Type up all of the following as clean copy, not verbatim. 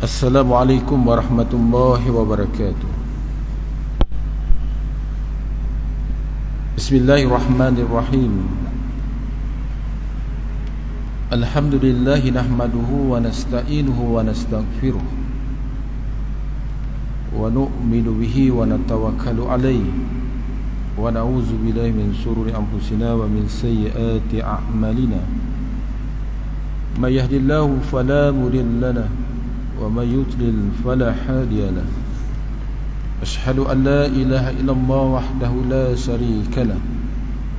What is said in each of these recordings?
Assalamualaikum warahmatullahi wabarakatuh. Bismillahirrahmanirrahim. Alhamdulillahi nahmaduhu wa nasta'inuhu wa nastaghfiruh wa nu'minu bihi wa natawakkalu alayhi wa na'udzu billahi min shururi anfusina wa min sayyiati a'malina. May yahdihillahu fala mudilla lahu wa may yudlil fala hadiya lahu. Asyhadu an la ilaha illallah wahdahu la syarika lahu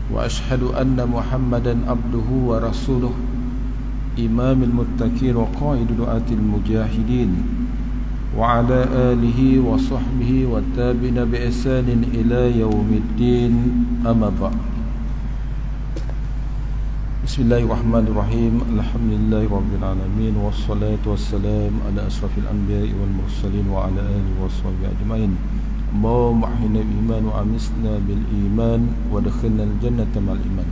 wa asyhadu anna Muhammadan abduhu wa rasuluh imamil muttaqin wa qaidul du'atil mujahidin wa ala alihi wa sahbihi wa tabi'ina bi ihsanin ila yaumiddin, amma ba'd. Bismillahirrahmanirrahim. Alhamdulillahirabbil alamin wassalatu wassalamu ala asrafil anbiya'i wal mursalin wa ala alihi washabbihi ajmain. Allahumma ahyina bil iman wa amisna bil iman wa adkhilna al jannata ma'al iman.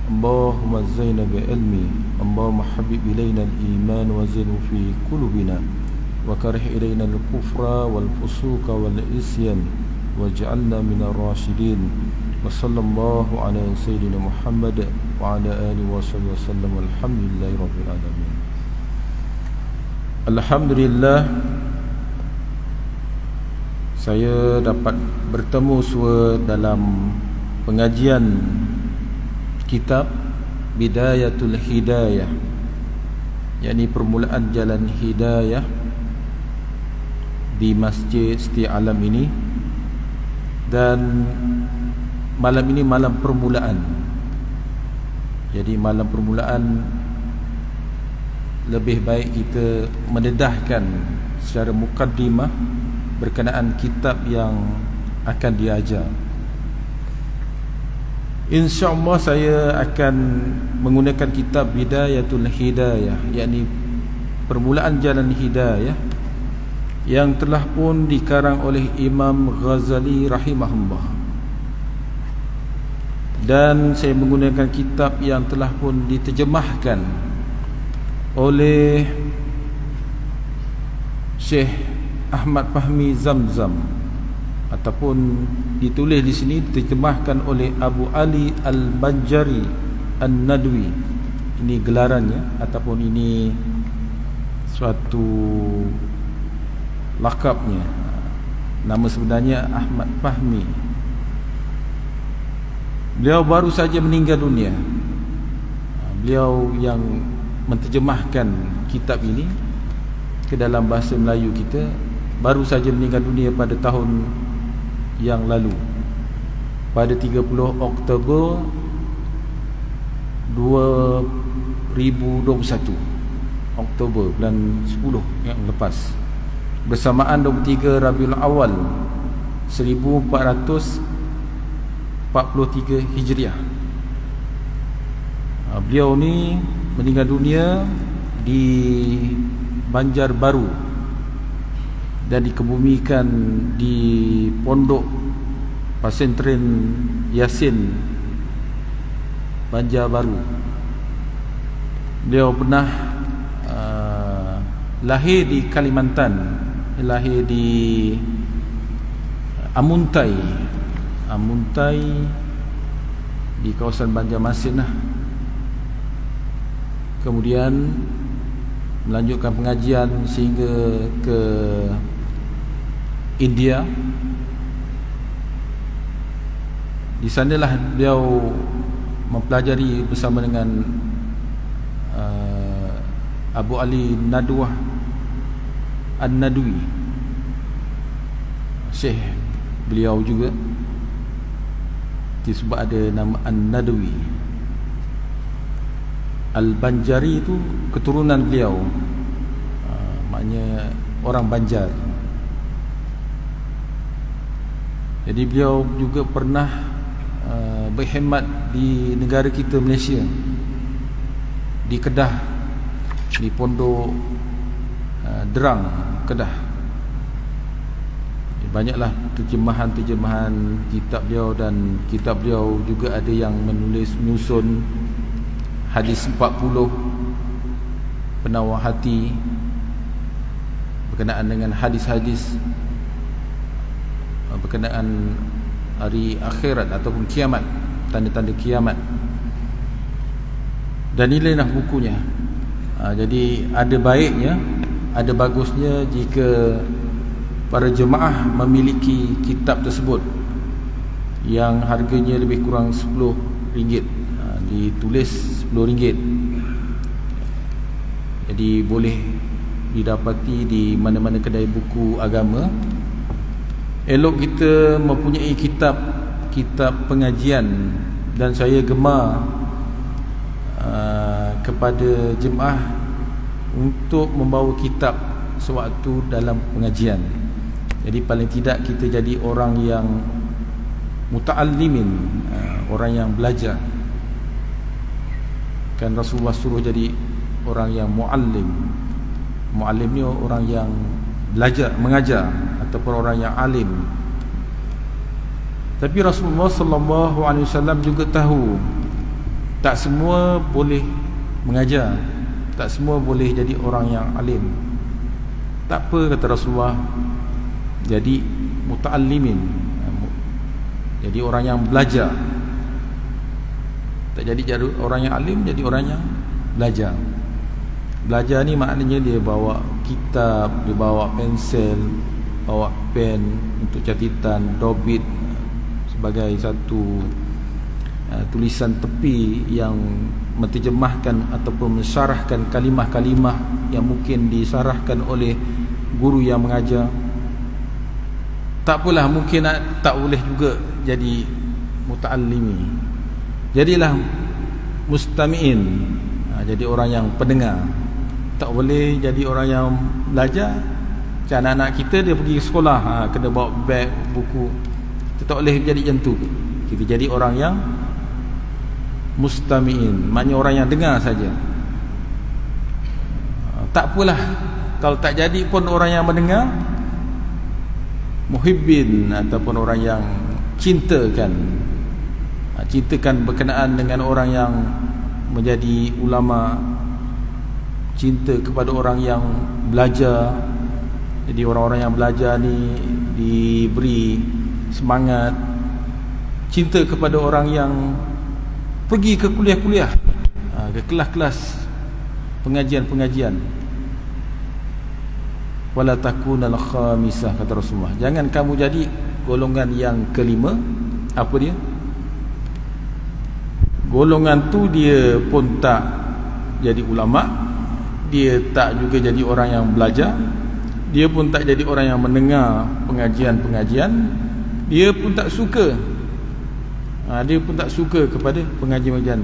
Allahumma zayyinna bil ilmi. Allahumma habib ilayna al iman wa zayyinhu fi qulubina wa karih ilayna al kufra wal fusuqa wal isyan waj'alna minar rasyidin. Wa sallallahu ala sayyidina Muhammad wa ala alihi wasallam. Alhamdulillahi rabbil alamin. Alhamdulillah, saya dapat bertemu semua dalam pengajian kitab Bidayatul Hidayah, yakni permulaan jalan hidayah di Masjid Setia Alam ini. Dan malam ini malam permulaan. Jadi malam permulaan lebih baik kita mendedahkan secara mukaddimah berkenaan kitab yang akan diajar. InsyaAllah saya akan menggunakan kitab Bidayatul Hidayah, yakni permulaan jalan hidayah, yang telah pun dikarang oleh Imam Ghazali rahimahullah. Dan saya menggunakan kitab yang telah pun diterjemahkan oleh Syekh Ahmad Fahmi Zamzam, ataupun ditulis di sini diterjemahkan oleh Abu Ali Al-Banjari An-Nadwi. Ini gelarannya, ataupun ini suatu lakabnya. Nama sebenarnya Ahmad Fahmi. Beliau baru saja meninggal dunia. Beliau yang menterjemahkan kitab ini ke dalam bahasa Melayu kita baru saja meninggal dunia pada tahun yang lalu, pada 30 Oktober 2021, Oktober bulan 10 yang lepas, bersamaan 23 Rabiul Awal 1443 Hijriah. Beliau ni meninggal dunia di Banjarbaru dan dikebumikan di Pondok Pesantren Yasin Banjarbaru. Beliau pernah lahir di Kalimantan, lahir di Amuntai di kawasan Banjarmasin lah. Kemudian melanjutkan pengajian sehingga ke India. Di sanalah beliau mempelajari bersama dengan Abu Ali Nadwah An-Nadwi, Syekh beliau juga, disebut ada nama An-Nadwi. Al-Banjari itu keturunan beliau, maknanya orang Banjar. Jadi beliau juga pernah berkhidmat di negara kita Malaysia, di Kedah, di Pondok Derang, Kedah. Banyaklah terjemahan-terjemahan kitab beliau, dan kitab beliau juga ada yang menyusun hadis 40 penawar hati, berkenaan dengan hadis-hadis berkenaan hari akhirat ataupun kiamat, tanda-tanda kiamat. Dan inilah bukunya. Jadi ada baiknya, ada bagusnya jika para jemaah memiliki kitab tersebut yang harganya lebih kurang RM10, ditulis RM10. Jadi boleh didapati di mana-mana kedai buku agama. Elok kita mempunyai kitab pengajian, dan saya gemar kepada jemaah untuk membawa kitab sewaktu dalam pengajian. Jadi paling tidak kita jadi orang yang muta'allimin, orang yang belajar. Kan Rasulullah suruh jadi orang yang muallim. Muallim ni orang yang belajar, mengajar, ataupun orang yang alim. Tapi Rasulullah sallallahu alaihi wasallam juga tahu tak semua boleh mengajar, tak semua boleh jadi orang yang alim. Tak apa, kata Rasulullah, jadi muta'allimin, jadi orang yang belajar. Tak jadi orang yang alim, jadi orang yang belajar. Belajar ni maknanya dia bawa kitab, dia bawa pensel, bawa pen untuk catatan, dobit sebagai satu tulisan tepi yang menterjemahkan ataupun mensyarahkan kalimah-kalimah yang mungkin disarahkan oleh guru yang mengajar. Tak apalah, mungkin tak boleh juga jadi muta'allimi. Jadilah mustami'in, jadi orang yang pendengar. Tak boleh jadi orang yang belajar. Macam anak-anak kita, dia pergi sekolah, kena bawa beg, buku. Kita tak boleh jadi macam tu. Kita jadi orang yang mustami'in, maknanya orang yang dengar saja. Tak apalah kalau tak jadi pun orang yang mendengar, muhibbin, ataupun orang yang cintakan berkenaan dengan orang yang menjadi ulama, cinta kepada orang yang belajar. Jadi orang-orang yang belajar ni diberi semangat, cinta kepada orang yang pergi ke kuliah-kuliah, ke kelas-kelas pengajian-pengajian. Wala takunal khamisah, kata Rasulullah, jangan kamu jadi golongan yang kelima. Apa dia? Golongan tu dia pun tak jadi ulama, dia tak juga jadi orang yang belajar, dia pun tak jadi orang yang mendengar pengajian-pengajian, dia pun tak suka kepada pengajian-pengajian.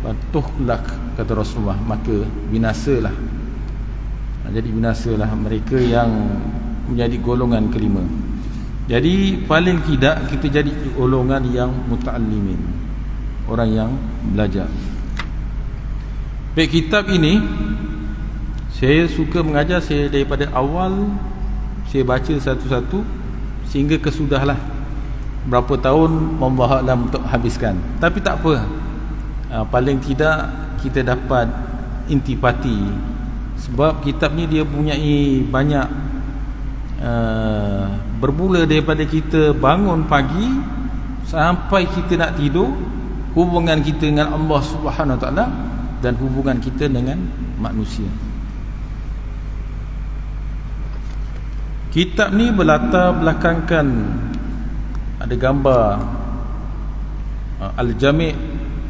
Patuhlak, kata Rasulullah, maka binasalah. Jadi binasalah mereka yang menjadi golongan kelima. Jadi paling tidak kita jadi golongan yang muta'allimin, orang yang belajar. Baik, kitab ini saya suka mengajar. Saya daripada awal saya baca satu-satu sehingga kesudahlah berapa tahun Allah Alam untuk habiskan. Tapi tak apa, paling tidak kita dapat intipati. Sebab kitab ni dia punyai banyak bermula daripada kita bangun pagi sampai kita nak tidur, hubungan kita dengan Allah Subhanahu Wa Taala dan hubungan kita dengan manusia. Kitab ni berlatar belakangkan, ada gambar Al-Jami'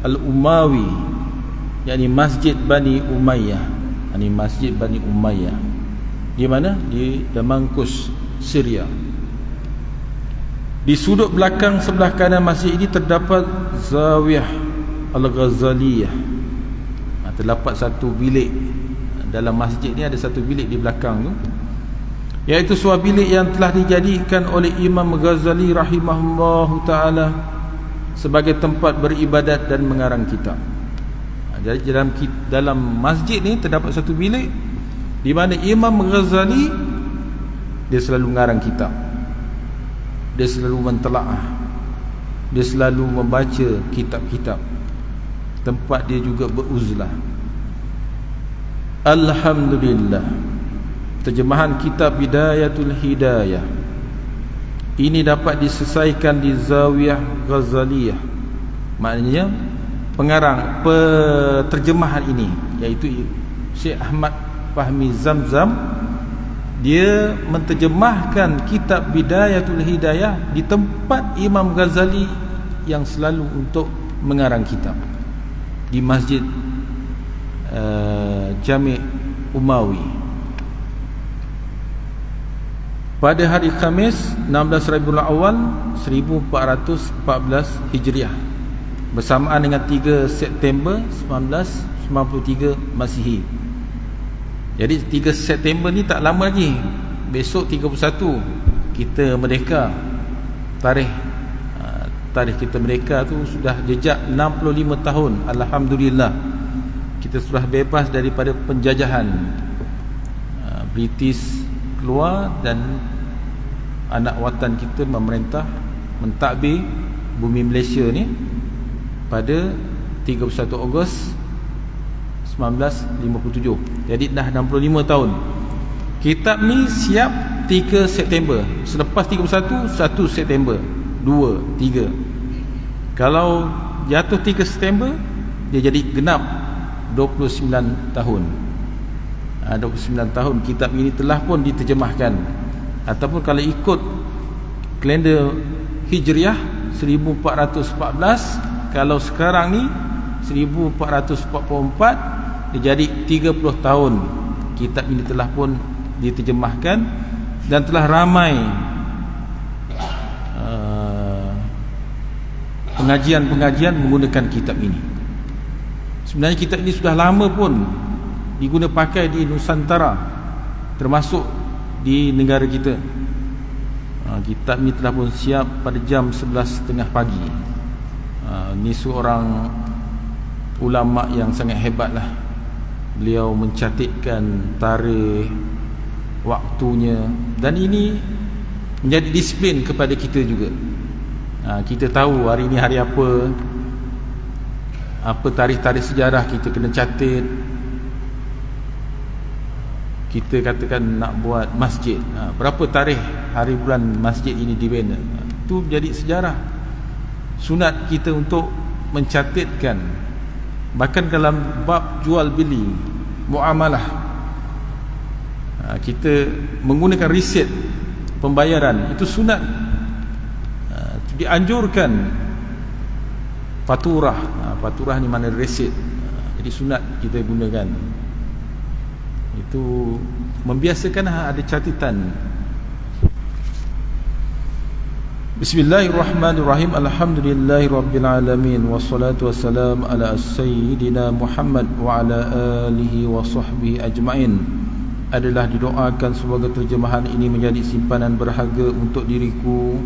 Al-Umawi, yakni Masjid Bani Umayyah. Ini Masjid Bani Umayyah di mana? Di Damaskus, Syria. Di sudut belakang sebelah kanan masjid ini terdapat Zawiyah Al-Ghazaliyah. Terdapat satu bilik dalam masjid ni, ada satu bilik di belakang tu, iaitu sebuah bilik yang telah dijadikan oleh Imam Ghazali rahimahullahu ta'ala sebagai tempat beribadat dan mengarang kitab. Jadi dalam masjid ni terdapat satu bilik di mana Imam Ghazali dia selalu mengarang kitab, dia selalu mentelaah, dia selalu membaca kitab-kitab. Tempat dia juga beruzlah. Alhamdulillah, terjemahan kitab Bidayatul Hidayah ini dapat diselesaikan di Zawiyah Ghazaliyah. Maknanya pengarang terjemahan ini iaitu Syekh Ahmad Fahmi Zamzam, dia menterjemahkan kitab Bidayatul Hidayah di tempat Imam Ghazali yang selalu untuk mengarang kitab, di Masjid Jami' Umawi. Pada hari Khamis 16 Rabiul Awal 1414 Hijriah bersamaan dengan 3 September 1993 Masihi. Jadi 3 September ni tak lama lagi. Besok 31 kita merdeka. Tarikh kita merdeka tu sudah jejak 65 tahun. Alhamdulillah. Kita sudah bebas daripada penjajahan British keluar dan anak watan kita memerintah, mentadbir bumi Malaysia ni pada 31 Ogos 1957. Jadi dah 65 tahun. Kitab ni siap 3 September. Selepas 31, 1 September, 2, 3. Kalau jatuh 3 September, dia jadi genap 29 tahun. 29 tahun kitab ini telah pun diterjemahkan. Ataupun kalau ikut kalender Hijriah 1414, kalau sekarang ni 1444, dia jadi 30 tahun kitab ini telah pun diterjemahkan dan telah ramai pengajian-pengajian menggunakan kitab ini. Sebenarnya kitab ini sudah lama pun diguna pakai di Nusantara, termasuk di negara kita. Kitab ini telah pun siap pada jam 11.30 pagi. Ini seorang ulama yang sangat hebat lah. Beliau mencatatkan tarikh, waktunya, dan ini menjadi disiplin kepada kita juga. Kita tahu hari ini hari apa tarikh-tarikh sejarah kita kena catat. Kita katakan nak buat masjid, berapa tarikh hari bulan masjid ini dibina, itu jadi sejarah. Sunat kita untuk mencatatkan. Bahkan dalam bab jual beli, muamalah, kita menggunakan resit pembayaran, itu sunat. Dianjurkan faturah. Faturah ni mana resit. Jadi sunat kita gunakan. Itu membiasakan ada catatan. Bismillahirrahmanirrahim. Alhamdulillahirabbil alamin wassalatu wassalam ala sayyidina Muhammad wa ala alihi wa sahbihi ajmain. Adalah didoakan semoga terjemahan ini menjadi simpanan berharga untuk diriku.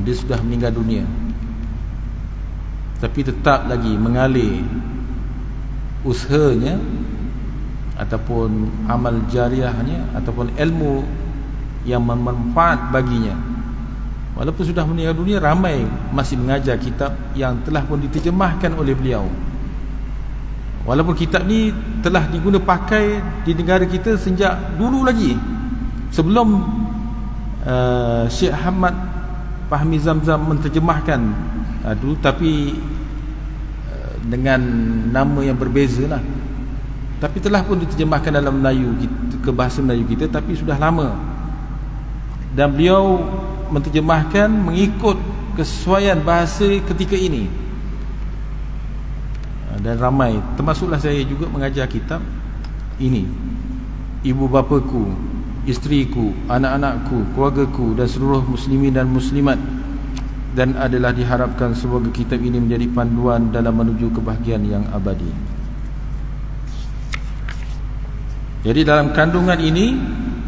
Dia sudah meninggal dunia, tapi tetap lagi mengalir usahanya ataupun amal jariahnya ataupun ilmu yang bermanfaat baginya. Walaupun sudah meninggal dunia, ramai masih mengajar kitab yang telah pun diterjemahkan oleh beliau. Walaupun kitab ni telah diguna pakai di negara kita sejak dulu lagi, sebelum Syekh Ahmad Fahmi Zamzam menterjemahkan dulu, tapi dengan nama yang berbeza lah. Tapi telah pun diterjemahkan dalam Melayu, ke bahasa Melayu kita, tapi sudah lama. Dan beliau menterjemahkan mengikut kesesuaian bahasa ketika ini. Dan ramai, termasuklah saya juga mengajar kitab ini. Ibu bapaku, isteriku, anak-anakku, keluargaku dan seluruh muslimin dan muslimat. Dan adalah diharapkan semoga kitab ini menjadi panduan dalam menuju kebahagiaan yang abadi. Jadi dalam kandungan ini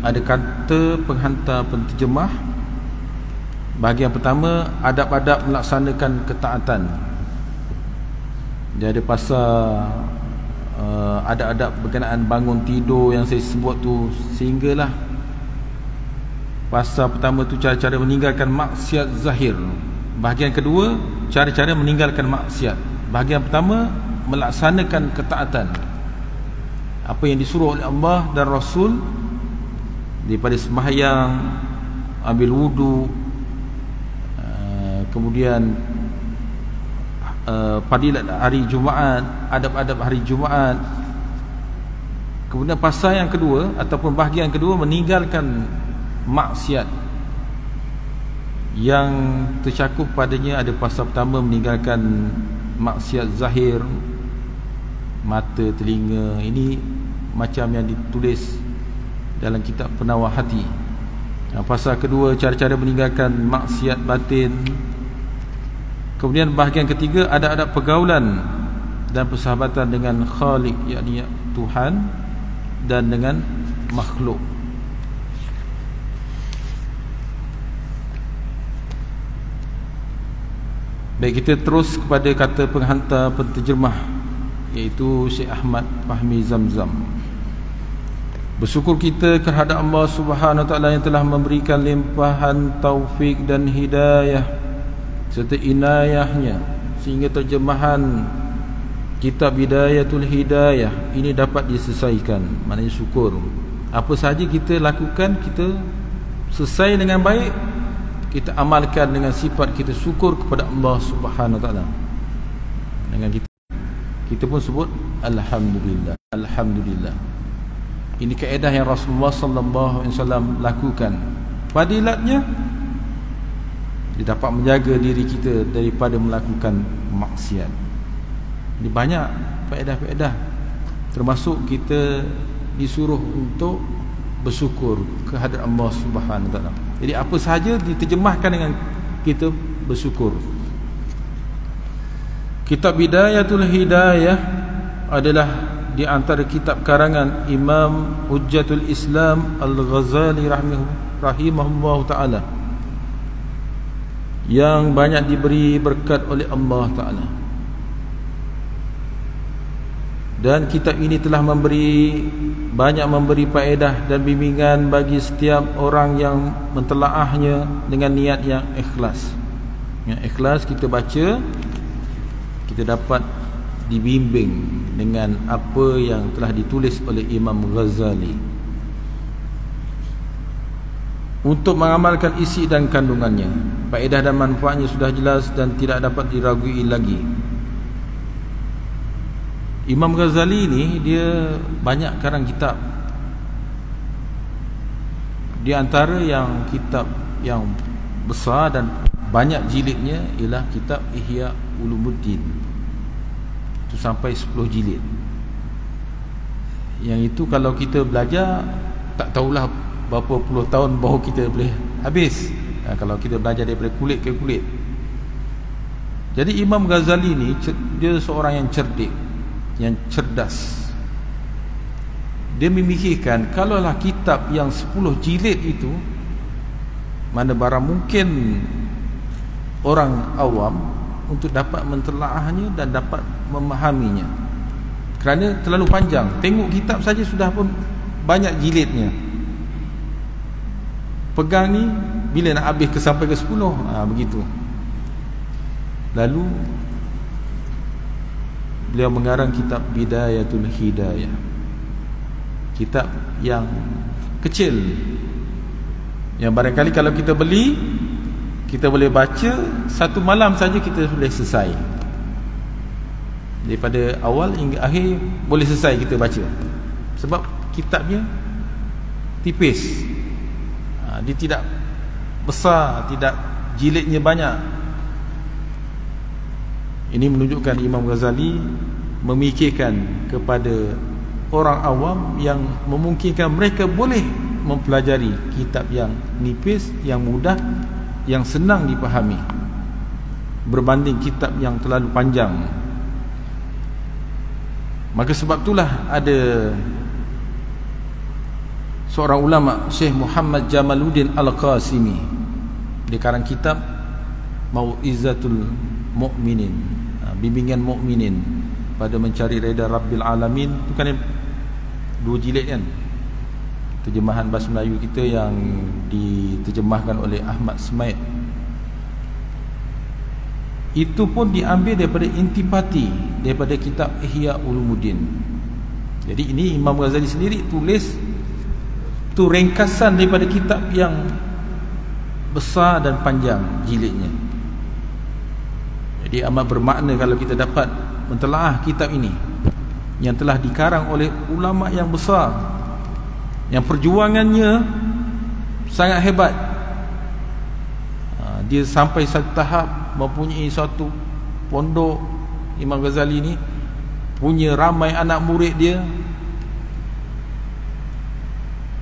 ada kata penghantar penterjemah. Bahagian pertama, adab-adab melaksanakan ketaatan. Dia ada pasal adab-adab berkenaan bangun tidur yang saya sebut tu, sehinggalah pasal pertama tu cara-cara meninggalkan maksiat zahir. Bahagian kedua, cara-cara meninggalkan maksiat. Bahagian pertama, melaksanakan ketaatan. Apa yang disuruh oleh Allah dan Rasul, daripada sembahyang, ambil wudu, kemudian fadilat hari Jumaat, adab-adab hari Jumaat. Kemudian pasal yang kedua ataupun bahagian kedua, meninggalkan maksiat. Yang tercakup padanya ada pasal pertama, meninggalkan maksiat zahir, mata, telinga. Ini macam yang ditulis dalam kitab Penawar Hati. Pasal kedua, cara-cara meninggalkan maksiat batin. Kemudian bahagian ketiga, adab-adab pergaulan dan persahabatan dengan Khaliq, yakni Tuhan, dan dengan makhluk. Baik, kita terus kepada kata penghantar penterjemah, iaitu Syekh Ahmad Fahmi Zamzam. Bersyukur kita kehadap Allah Subhanahu Wa Taala yang telah memberikan limpahan taufik dan hidayah serta inayahnya, sehingga terjemahan kitab Bidayatul Hidayah ini dapat diselesaikan. Maknanya syukur. Apa sahaja kita lakukan, kita selesai dengan baik, kita amalkan dengan sifat kita syukur kepada Allah Subhanahu Wa Taala. Dengan kita pun sebut alhamdulillah, alhamdulillah. Ini kaedah yang Rasulullah sallallahu alaihi wasallam lakukan. Fadilatnya, dia dapat menjaga diri kita daripada melakukan maksiat. Ini banyak faedah-faedah, termasuk kita disuruh untuk bersyukur kehadrat Allah Subhanahu Wa Taala. Jadi apa sahaja diterjemahkan dengan kita bersyukur. Kitab Bidayatul Hidayah adalah di antara kitab karangan Imam Hujjatul Islam Al-Ghazali rahimahullah ta'ala, yang banyak diberi berkat oleh Allah Ta'ala. Dan kitab ini telah banyak memberi faedah dan bimbingan bagi setiap orang yang mentelaahnya dengan niat yang ikhlas. Yang ikhlas kita baca, kita dapat dibimbing dengan apa yang telah ditulis oleh Imam Ghazali, untuk mengamalkan isi dan kandungannya. Faedah dan manfaatnya sudah jelas dan tidak dapat diragui lagi. Imam Ghazali ni dia banyak karang kitab. Di antara yang kitab yang besar dan banyak jilidnya ialah kitab Ihya Ulumuddin. Itu sampai 10 jilid. Yang itu kalau kita belajar, tak tahulah berapa puluh tahun baru kita boleh habis. Kalau kita belajar daripada kulit ke kulit. Jadi Imam Ghazali ni dia seorang yang cerdik, yang cerdas. Dia memikirkan, kalaulah kitab yang 10 jilid itu, mana barang mungkin orang awam untuk dapat mentelaahnya dan dapat memahaminya, kerana terlalu panjang. Tengok kitab saja sudah pun banyak jilidnya. Pegang ni, bila nak habis sampai ke 10, begitu. Lalu beliau mengarang kitab Bidayatul Hidayah, kitab yang kecil, yang barangkali kalau kita beli, kita boleh baca satu malam saja, kita boleh selesai. Daripada awal hingga akhir boleh selesai kita baca. Sebab kitabnya tipis, dia tidak besar, tidak jilidnya banyak. Ini menunjukkan Imam Ghazali memikirkan kepada orang awam yang memungkinkan mereka boleh mempelajari kitab yang nipis, yang mudah, yang senang dipahami, berbanding kitab yang terlalu panjang. Maka sebab itulah ada seorang ulama, Syekh Muhammad Jamaluddin Al-Qasimi, dia karang kitab Mau'izatul Mu'minin, bimbingan mukminin pada mencari redha Rabbil Alamin. Itu kan 2 jilid kan, terjemahan bahasa Melayu kita yang diterjemahkan oleh Ahmad Smaid. Itu pun diambil daripada intipati, daripada kitab Ihya Ulumuddin. Jadi ini Imam Ghazali sendiri tulis tu ringkasan daripada kitab yang besar dan panjang jilidnya. Jadi amat bermakna kalau kita dapat mentelaah kitab ini yang telah dikarang oleh ulama yang besar, yang perjuangannya sangat hebat. Dia sampai satu tahap mempunyai suatu pondok. Imam Ghazali ni punya ramai anak murid dia,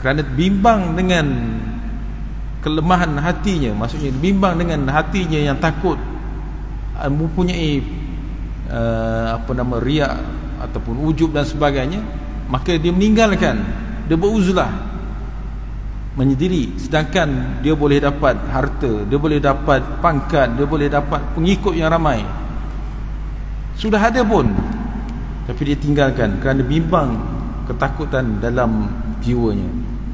kerana bimbang dengan kelemahan hatinya, maksudnya bimbang dengan hatinya yang takut mempunyai riak ataupun ujub dan sebagainya, maka dia meninggalkan, dia beruzlah menyendiri. Sedangkan dia boleh dapat harta, dia boleh dapat pangkat, dia boleh dapat pengikut yang ramai, sudah ada pun, tapi dia tinggalkan kerana bimbang, ketakutan dalam jiwanya.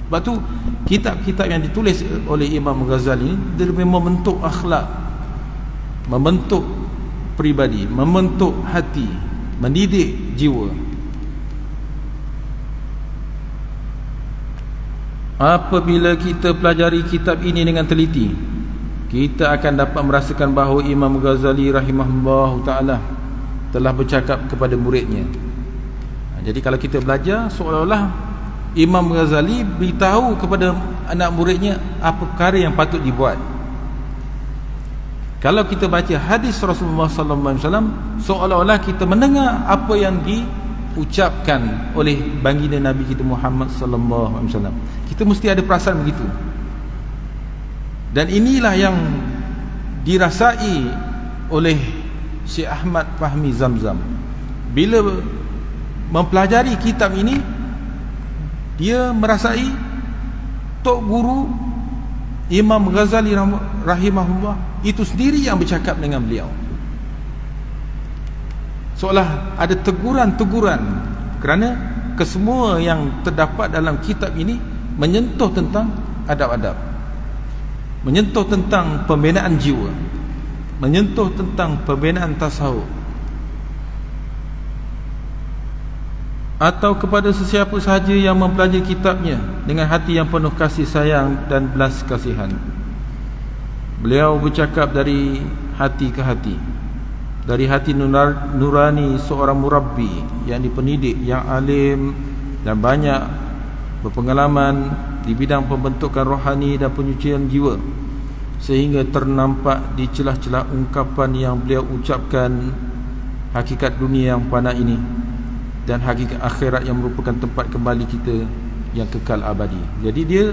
Sebab tu kitab-kitab yang ditulis oleh Imam Ghazali ini, dia membentuk akhlak, membentuk pribadi, membentuk hati, mendidik jiwa. Apabila kita pelajari kitab ini dengan teliti, kita akan dapat merasakan bahawa Imam Ghazali rahimahullah ta'ala telah bercakap kepada muridnya. Jadi kalau kita belajar, seolah-olah Imam Ghazali beritahu kepada anak muridnya apa perkara yang patut dibuat. Kalau kita baca hadis Rasulullah sallallahu alaihi wasallam, seolah-olah kita mendengar apa yang diucapkan oleh baginda Nabi kita Muhammad sallallahu alaihi wasallam. Kita mesti ada perasaan begitu. Dan inilah yang dirasai oleh Syekh Ahmad Fahmi Zamzam. Bila mempelajari kitab ini, dia merasai Tok Guru Imam Ghazali rahimahullah itu sendiri yang bercakap dengan beliau. Seolah ada teguran-teguran, kerana kesemua yang terdapat dalam kitab ini menyentuh tentang adab-adab, menyentuh tentang pembinaan jiwa, menyentuh tentang pembinaan tasawuf. Atau kepada sesiapa sahaja yang mempelajari kitabnya dengan hati yang penuh kasih sayang dan belas kasihan. Beliau bercakap dari hati ke hati, dari hati nurani seorang murabbi yang dipendidik, yang alim dan banyak berpengalaman di bidang pembentukan rohani dan penyucian jiwa, sehingga ternampak di celah-celah ungkapan yang beliau ucapkan hakikat dunia yang fana ini dan hakikat akhirat yang merupakan tempat kembali kita yang kekal abadi. Jadi dia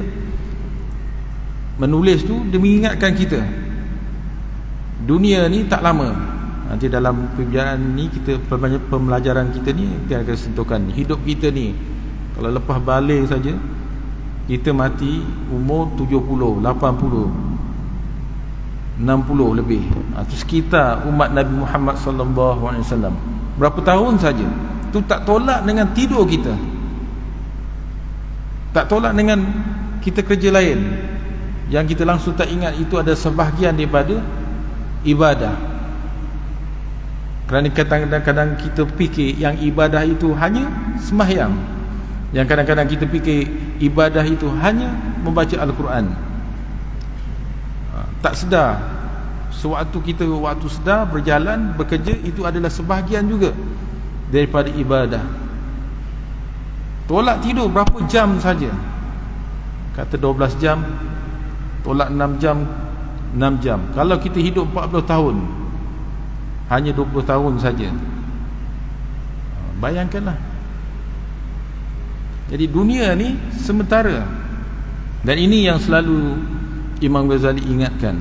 menulis tu, dia mengingatkan kita dunia ni tak lama. Nanti dalam pembelajaran ni, pembelajaran kita ni kita akan sentuhkan hidup kita ni. Kalau lepas balik saja kita mati umur 70, 80, 60 lebih. Itu sekitar umat Nabi Muhammad sallallahu alaihi wasallam. Berapa tahun saja. Itu tak tolak dengan tidur kita, tak tolak dengan kita kerja lain yang kita langsung tak ingat itu ada sebahagian daripada ibadah. Kerana kadang-kadang kita fikir yang ibadah itu hanya sembahyang, yang kadang-kadang kita fikir ibadah itu hanya membaca Al-Quran. Tak sedar, sewaktu kita waktu sedar berjalan bekerja, itu adalah sebahagian juga daripada ibadah. Tolak tidur berapa jam saja, kata 12 jam, tolak 6 jam, 6 jam. Kalau kita hidup 40 tahun, hanya 20 tahun saja. Bayangkanlah. Jadi dunia ni sementara. Dan ini yang selalu Imam Ghazali ingatkan.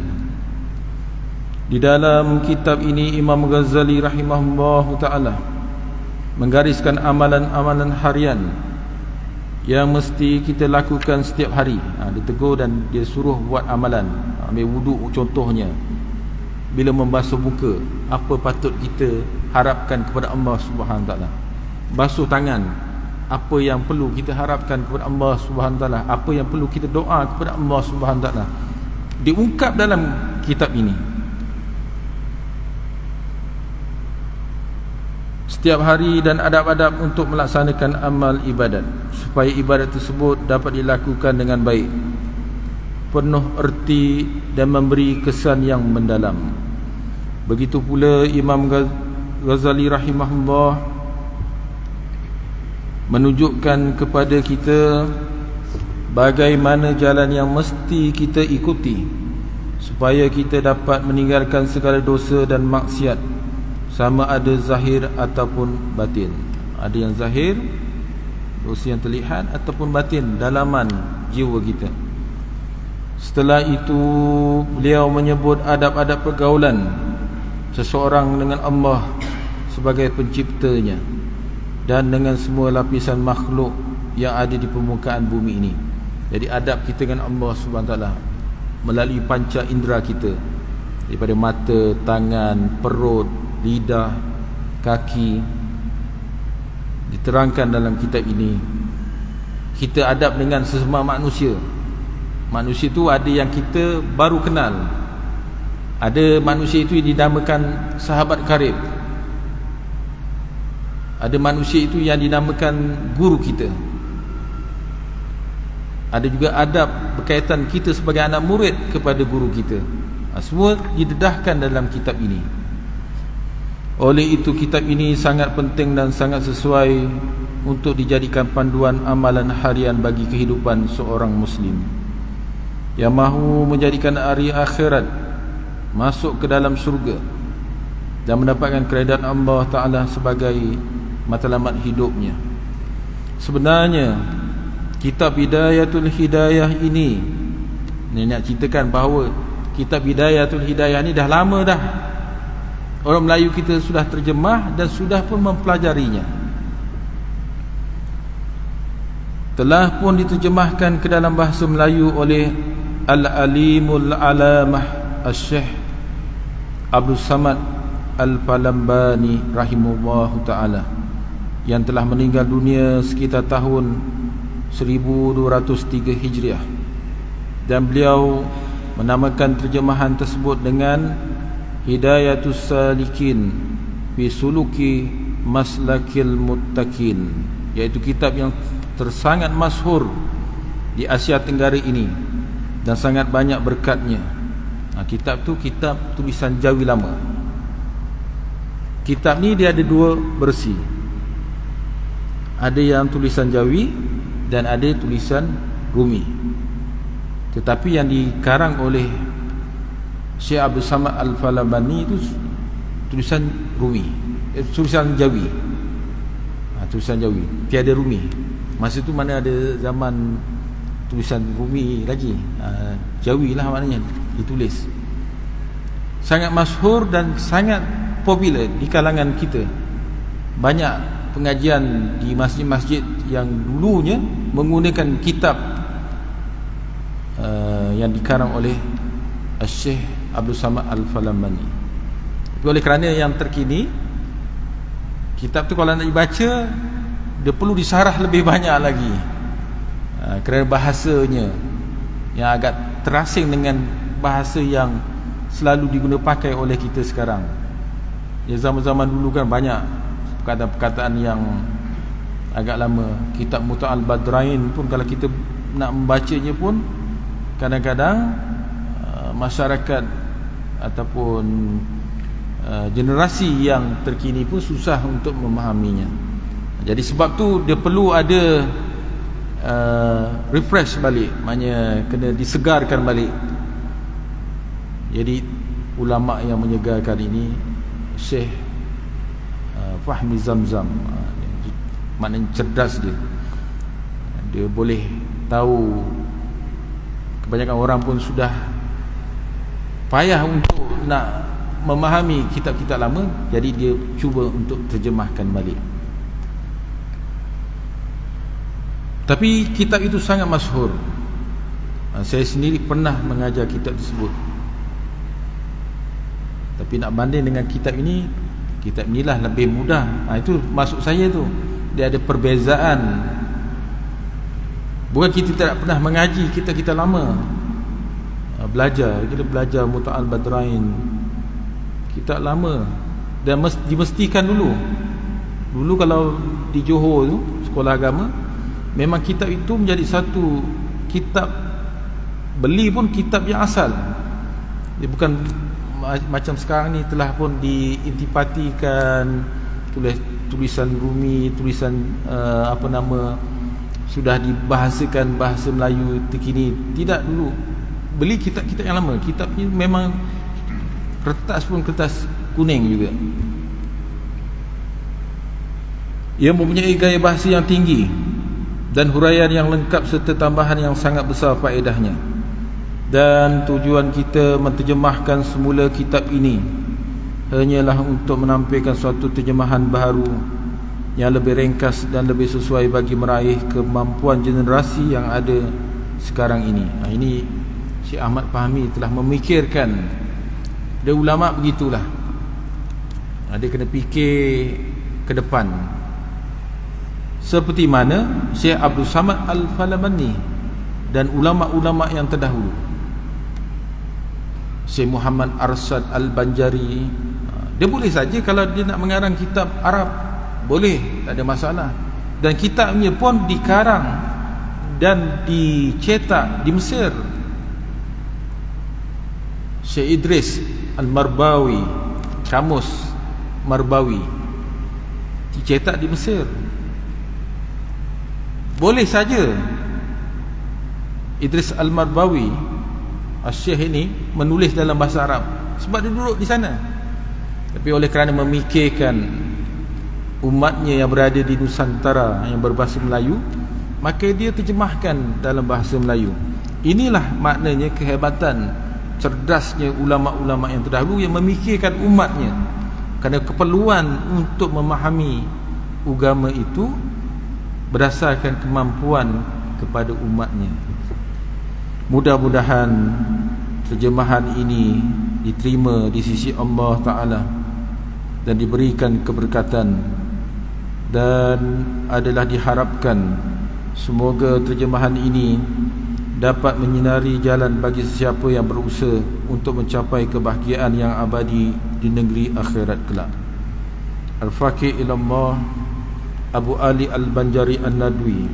Di dalam kitab ini Imam Ghazali rahimahullah ta'ala menggariskan amalan-amalan harian yang mesti kita lakukan setiap hari. Dia tegur dan dia suruh buat amalan. Ambil wuduk contohnya. Bila membasuh muka, apa patut kita harapkan kepada Allah Subhanahu Taala? Basuh tangan, apa yang perlu kita harapkan kepada Allah Subhanahu Taala? Apa yang perlu kita doa kepada Allah Subhanahu Taala? Diungkap dalam kitab ini. setiap hari dan adab-adab untuk melaksanakan amal ibadat supaya ibadat tersebut dapat dilakukan dengan baik, penuh erti dan memberi kesan yang mendalam. Begitu pula Imam Ghazali rahimahullah menunjukkan kepada kita bagaimana jalan yang mesti kita ikuti supaya kita dapat meninggalkan segala dosa dan maksiat, sama ada zahir ataupun batin. Ada yang zahir, dosa yang terlihat, ataupun batin, dalaman jiwa kita. Setelah itu beliau menyebut adab-adab pergaulan seseorang dengan Allah sebagai penciptanya dan dengan semua lapisan makhluk yang ada di permukaan bumi ini. Jadi adab kita dengan Allah SWT melalui panca indera kita, daripada mata, tangan, perut, lidah, kaki, diterangkan dalam kitab ini. Kita adab dengan sesama manusia. Manusia itu ada yang kita baru kenal, ada manusia itu dinamakan sahabat karib, ada manusia itu yang dinamakan guru kita. Ada juga adab berkaitan kita sebagai anak murid kepada guru kita. Semua didedahkan dalam kitab ini. Oleh itu kitab ini sangat penting dan sangat sesuai untuk dijadikan panduan amalan harian bagi kehidupan seorang muslim yang mahu menjadikan hari akhirat masuk ke dalam syurga dan mendapatkan keredaan Allah Ta'ala sebagai matlamat hidupnya. Sebenarnya kitab Bidayatul Hidayah ini nak ceritakan bahawa kitab Bidayatul Hidayah ni dah lama dah. Orang Melayu kita sudah terjemah dan sudah pun mempelajarinya. Telah pun diterjemahkan ke dalam bahasa Melayu oleh Al-Alimul Alamah Al-Syekh Abdul Samad Al-Palambani rahimahullahu ta'ala, yang telah meninggal dunia sekitar tahun 1203 Hijriah, dan beliau menamakan terjemahan tersebut dengan Hidayatus Salikin fi Suluki Maslakil Muttaqin, iaitu kitab yang tersangat masyhur di Asia Tenggara ini dan sangat banyak berkatnya. Kitab tu kitab tulisan Jawi lama. Kitab ni dia ada dua versi, ada yang tulisan Jawi dan ada tulisan Rumi. Tetapi yang dikarang oleh Syekh Abdul Samad Al-Falabani itu tulisan Rumi, tulisan Jawi. Tulisan Jawi, tiada Rumi. Masa tu mana ada zaman tulisan Rumi lagi, Jawi lah maknanya ditulis. Sangat masyhur dan sangat popular di kalangan kita. Banyak pengajian di masjid-masjid yang dulunya menggunakan kitab yang dikarang oleh Syekh Abdul Samad Al-Falabani. Tapi oleh kerana yang terkini, kitab tu kalau nak dibaca dia perlu disarah lebih banyak lagi, kerana bahasanya yang agak terasing dengan bahasa yang selalu diguna pakai oleh kita sekarang. Ya, zaman-zaman dulu kan banyak perkataan-perkataan yang agak lama. Kitab Muta'al Badrain pun kalau kita nak membacanya pun kadang-kadang masyarakat ataupun generasi yang terkini pun susah untuk memahaminya. Jadi sebab tu dia perlu ada refresh balik, maknanya kena disegarkan balik. Jadi ulama yang menyegarkan ini Syekh Fahmi Zamzam, maknanya cerdas dia. Dia boleh tahu, kebanyakan orang pun sudah payah untuk nak memahami kitab-kitab lama, jadi dia cuba untuk terjemahkan balik. Tapi kitab itu sangat masyhur. Saya sendiri pernah mengajar kitab tersebut. Tapi nak banding dengan kitab ini, kitab inilah lebih mudah. Itu maksud saya tu, dia ada perbezaan. Bukan kita tidak pernah mengaji kitab-kitab lama, belajar, kita belajar Muta'al Badrain, kitab lama, dan dimestikan dulu Dulu kalau di Johor tu, sekolah agama, memang kitab itu menjadi satu kitab, beli pun kitab yang asal. Dia bukan macam sekarang ni telah pun diintipatikan, tulisan Rumi, tulisan sudah dibahasakan bahasa Melayu terkini. Tidak, dulu beli kitab-kitab yang lama. Kitab ni memang kertas pun kertas kuning juga. Ia mempunyai gaya bahasa yang tinggi dan huraian yang lengkap serta tambahan yang sangat besar faedahnya. Dan tujuan kita menterjemahkan semula kitab ini hanyalah untuk menampilkan suatu terjemahan baru yang lebih ringkas dan lebih sesuai bagi meraih kemampuan generasi yang ada sekarang ini. Ini Syekh Ahmad Fahmi telah memikirkan. Dia ulama begitulah. Dia kena fikir ke depan. Seperti mana Syekh Abdul Samad Al-Falamani dan ulama-ulama yang terdahulu, Syekh Muhammad Arsyad Al-Banjari. Dia boleh saja kalau dia nak mengarang kitab Arab, boleh, tak ada masalah. Dan kitabnya pun dikarang dan dicetak di Mesir. Syekh Idris Al-Marbawi, Kamus Marbawi, dicetak di Mesir. Boleh saja Idris Al-Marbawi, Syekh ini, menulis dalam bahasa Arab sebab dia duduk di sana. Tapi oleh kerana memikirkan umatnya yang berada di Nusantara yang berbahasa Melayu, maka dia terjemahkan dalam bahasa Melayu. Inilah maknanya kehebatan, cerdasnya ulama-ulama yang terdahulu yang memikirkan umatnya, kerana keperluan untuk memahami agama itu berdasarkan kemampuan kepada umatnya. Mudah-mudahan terjemahan ini diterima di sisi Allah Ta'ala dan diberikan keberkatan, dan adalah diharapkan semoga terjemahan ini dapat menyinari jalan bagi sesiapa yang berusaha untuk mencapai kebahagiaan yang abadi di negeri akhirat kelak. Al-Faqih ilallah Abu Ali Al-Banjari An-Nadwi,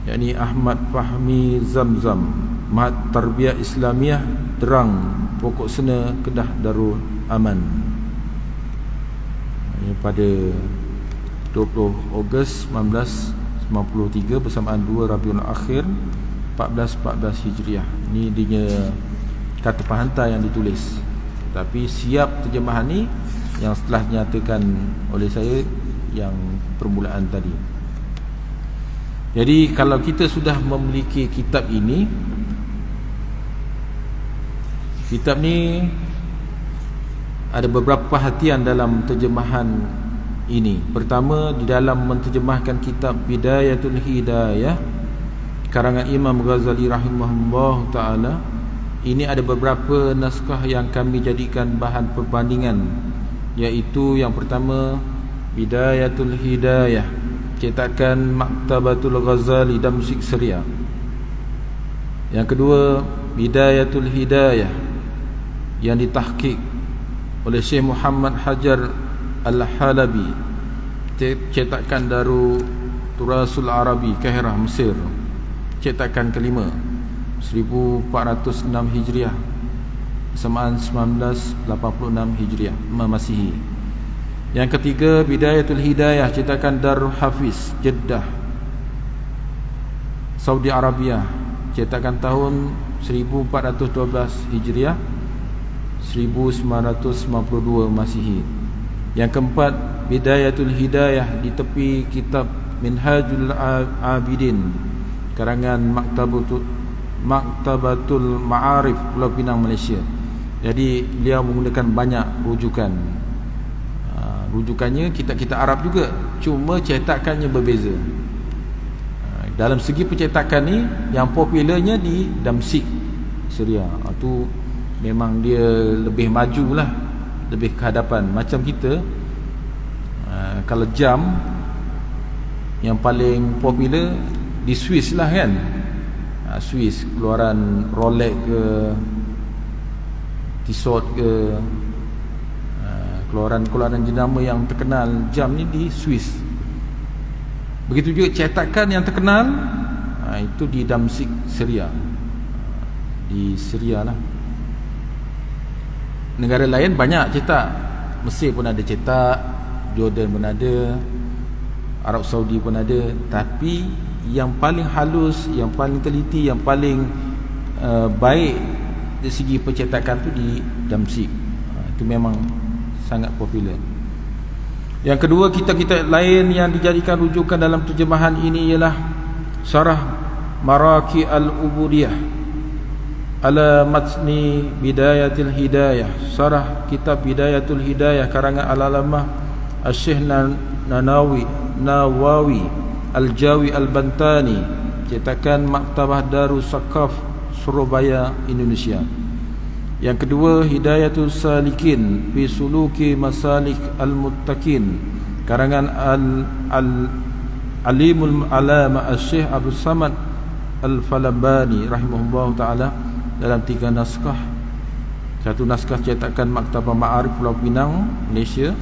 yakni Ahmad Fahmi Zamzam, Mahat Tarbiyah Islamiyah, Terang, Pokok Sena, Kedah, Darul Aman. Pada 20 Ogos 1993 bersamaan 2 Rabiul Akhir 1414 Hijriah. Ini dia kata penghantar yang ditulis. Tapi siap terjemahan ni yang setelah dinyatakan oleh saya yang permulaan tadi. Jadi kalau kita sudah memiliki kitab ini, kitab ni ada beberapa perhatian dalam terjemahan ini. Pertama, di dalam menterjemahkan kitab Bidayatul Hidayah karangan Imam Ghazali rahimahullah ta'ala, ini ada beberapa naskah yang kami jadikan bahan perbandingan, iaitu yang pertama Bidayatul Hidayah cetakan Maktabatul Ghazali Damsyik Syria. Yang kedua Bidayatul Hidayah yang ditahqiq oleh Syekh Muhammad Hajar Al-Halabi, cetakan Darul Turasul Arabi, Kairah, Mesir, cetakan kelima 1406 Hijriah bersamaan 1986 Hijriah Masihi. Yang ketiga Bidayatul Hidayah cetakan Darul Hafiz, Jeddah, Saudi Arabia, cetakan tahun 1412 Hijriah 1952 Masihi. Yang keempat Bidayatul Hidayah di tepi kitab Minhajul Abidin karangan Maktabatul Ma'arif, Pulau Pinang, Malaysia. Jadi beliau menggunakan banyak rujukan. Rujukannya kitab-kitab Arab juga, cuma cetakannya berbeza. Dalam segi pencetakan ni, yang popularnya di Damsyik Syria. Itu memang dia lebih maju lah, lebih ke hadapan. Macam kita, kalau jam yang paling popular di Swiss lah kan. Swiss, keluaran Rolex ke, Tissot ke, Keluaran jenama yang terkenal jam ni di Swiss. Begitu juga cetakan yang terkenal itu di Damsyik, Syria. Di Syria lah. Negara lain banyak cetak. Mesir pun ada cetak, Jordan pun ada, Arab Saudi pun ada. Tapi yang paling halus, yang paling teliti, yang paling baik dari segi percetakan tu di Damsyik. Itu memang sangat popular. Yang kedua, kitab-kitab lain yang dijadikan rujukan dalam terjemahan ini ialah Syarah Maraki Al-Ubudiyah ala Matni Bidayatul Hidayah, Syarah kitab Bidayatul Hidayah karangan Al-Alamah Al-Syekh Nawawi Al-Jawi Al-Bantani, cetakan Maktabah Darus Sakaf, Surabaya, Indonesia. Yang kedua, Hidayatul Salikin fi Suluki Masalik Al-Muttaqin karangan Alimul Alama Al-Syekh Abdul Samad Al-Falabani rahimahullah ta'ala dalam 3 naskah. Satu naskah cetakan Maktabah Ma'arif Pulau Pinang, Malaysia.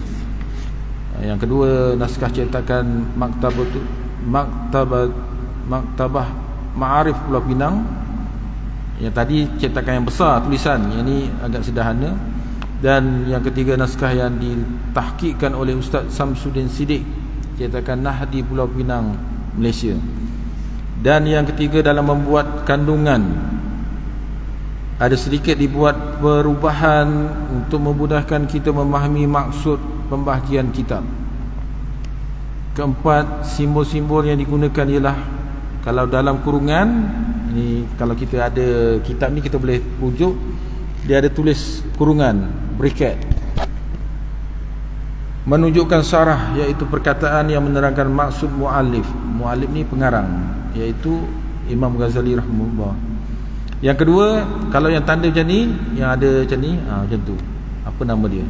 Yang kedua, naskah cetakan Maktabah Ma'arif Pulau Pinang. Yang tadi cetakan yang besar tulisan, yang ni agak sederhana. Dan yang ketiga, naskah yang ditahqiqkan oleh Ustaz Samsuddin Siddiq, cetakan Nahdi Pulau Pinang, Malaysia. Dan yang ketiga, dalam membuat kandungan ada sedikit dibuat perubahan untuk memudahkan kita memahami maksud pembahagian kitab. Keempat, simbol-simbol yang digunakan ialah, kalau dalam kurungan ni, kalau kita ada kitab ni kita boleh rujuk, dia ada tulis kurungan, bracket, menunjukkan syarah, iaitu perkataan yang menerangkan maksud muallif. Muallif ni pengarang, iaitu Imam Ghazali rahimahullah. Yang kedua, kalau yang tanda macam ni, yang ada macam ni, macam tu, apa nama dia?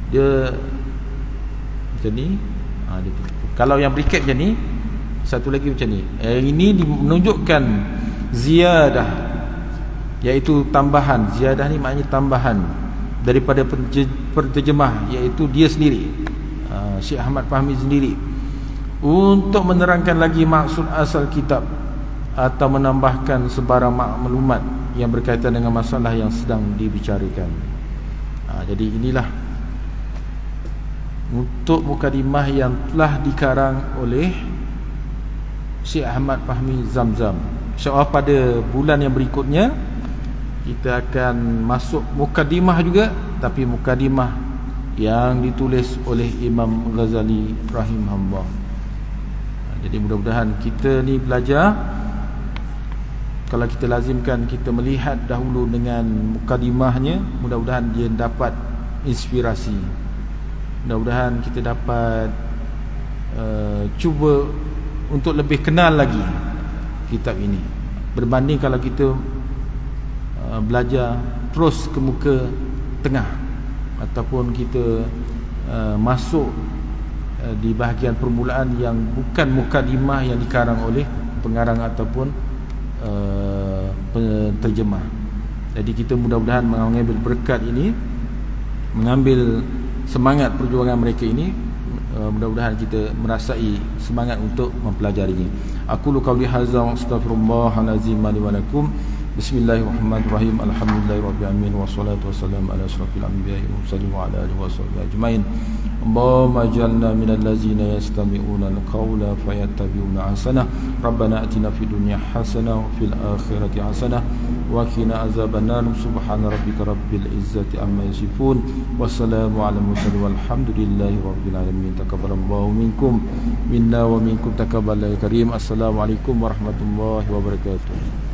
Dia macam ni, dia tu. Kalau yang bracket macam ni, satu lagi macam ni. Ini menunjukkan ziyadah, iaitu tambahan. Ziyadah ni maknanya tambahan daripada penterjemah, iaitu dia sendiri, Syekh Ahmad Fahmi sendiri, untuk menerangkan lagi maksud asal kitab atau menambahkan sebarang maklumat yang berkaitan dengan masalah yang sedang dibicarakan. Jadi inilah untuk mukadimah yang telah dikarang oleh Syekh Ahmad Fahmi Zamzam. InsyaAllah pada bulan yang berikutnya kita akan masuk mukadimah juga, tapi mukadimah yang ditulis oleh Imam Ghazali rahimahullah. Jadi mudah-mudahan kita ni belajar, kalau kita lazimkan kita melihat dahulu dengan mukadimahnya, mudah-mudahan dia dapat inspirasi. Mudah-mudahan kita dapat cuba untuk lebih kenal lagi kitab ini, berbanding kalau kita belajar terus ke muka tengah, ataupun kita masuk di bahagian permulaan yang bukan mukadimah yang dikarang oleh pengarang ataupun penterjemah. Jadi kita mudah-mudahan mengambil berkat ini, mengambil semangat perjuangan mereka ini, mudah-mudahan kita merasai semangat untuk mempelajarinya. Aku lu qauli hadza wa astaghfirullahalazim li wa lakum. Bismillahirrahmanirrahim. Alhamdulillahirabbil alamin wassalatu wassalamu ala asyrafil anbiya'i wal mursalin wa ala alihi washabbihi ajmain. Allahumma ij'alna minal ladzina yastami'una al-qawla fayattabi'una ahsanah. Rabbana atina fid dunya hasanah wa fil akhirati hasanah wa qina azabannar. Subhana rabbika rabbil izzati amma yasifun. Wassalamu ala mursalin walhamdulillahi rabbil alamin. Taqabbalallahu minkum minna wa minkum taqabbalallahu karim. Assalamualaikum warahmatullahi wabarakatuh.